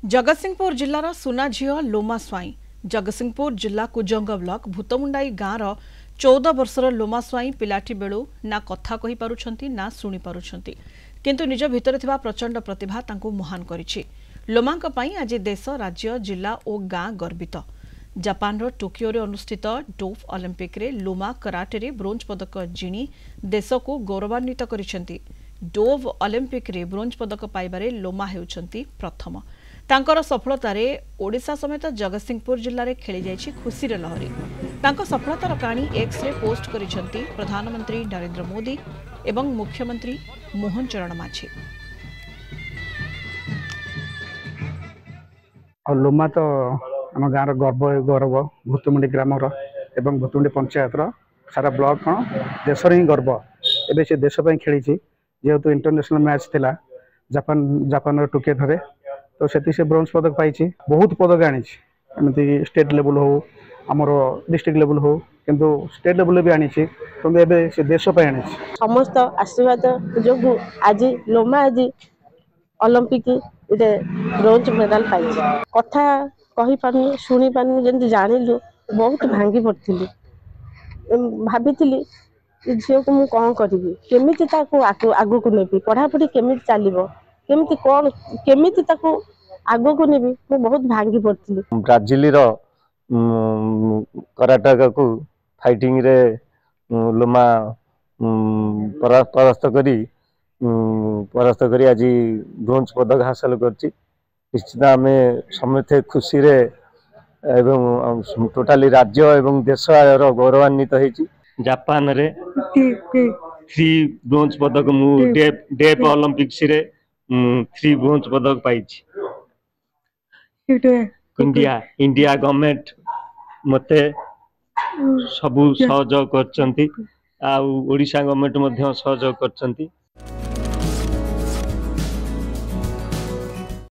जगतसिंहपुर जिलार सुना झील लोमा स्वाई जगतसिंहपुर जिला कुजंग ब्लॉक भूतमुंडाई गाँवर 14 वर्षर लोमा स्वाई पिलाटी बेलू ना कथा कहि पारुछंती ना शुणी पारुछंती किंतु निज भितर थिबा प्रचंड प्रतिभा तांको महान करिछि। लोमांक पई आज देश राज्य जिला और गाँ गर्वित। जापान रो टोकियो रे अनुष्ठित डोफ ओलंपिक रे लोमा कराटे रे ब्रोंज पदक जिणी देश को गौरवान्वित करिसेंती। डोव ओलंपिक रे ब्रोंज पदक पाइबारे लोमा हेउछंती प्रथम। तांकर सफलतार ओडिशा समेत जगतसिंहपुर जिले में खेली जाइछि खुशी रे लहरी। तांको सफलतार कहानी एक्स रे पोस्ट करिसेंती प्रधानमंत्री नरेंद्र मोदी एवं मुख्यमंत्री मोहन चरण माझी। लोमा तो आम गाँव गर्व गौरव भूतमुंडी ग्राम भूतमुंडी पंचायत सारा ब्लॉक देश ही गर्व। एबे से देश खेली जेहेतु इंटरनेशनल मैच थिला जापान टोकियो थे तो से ब्रोंज पदक पाई। बहुत पदक आनी स्टेट लेवल हो आमर डिस्ट्रिक्ट लेवल हो किंतु स्टेट लेवल भी आनी से देश पे आनी। समस्त आशीर्वाद जो आज लोमा आज ओलंपिक ब्रोंज मेडल पाई। कथा कही पानी शुणी पानी जमी जानिलु बहुत भांगी पड़ी भाभी झील को मुझे कौन करी केमी आग को नेबी पढ़ापढ़ी केमी चलो केमी कौन केमी आग को नेबी मुझे बहुत भांगी पड़ी। ब्राजिल कराटा को फाइटिंग रे लोमा परास्त करी आज ब्रोंज पदक हासिल करछि। निश्चित आम समस्ते खुशी रे एवं टोटाली राज्य एवं देश गौरवान्वित होइछि। जापान रे 3 ब्रोंज पदक मु डेफ ओलंपिक्स रे 3 ब्रोंज पदक पाइछि। इंडिया गवर्नमेंट मते सबु सहयोग करछंती आ ओडिशा गवर्नमेंट मध्य सहयोग करछंती।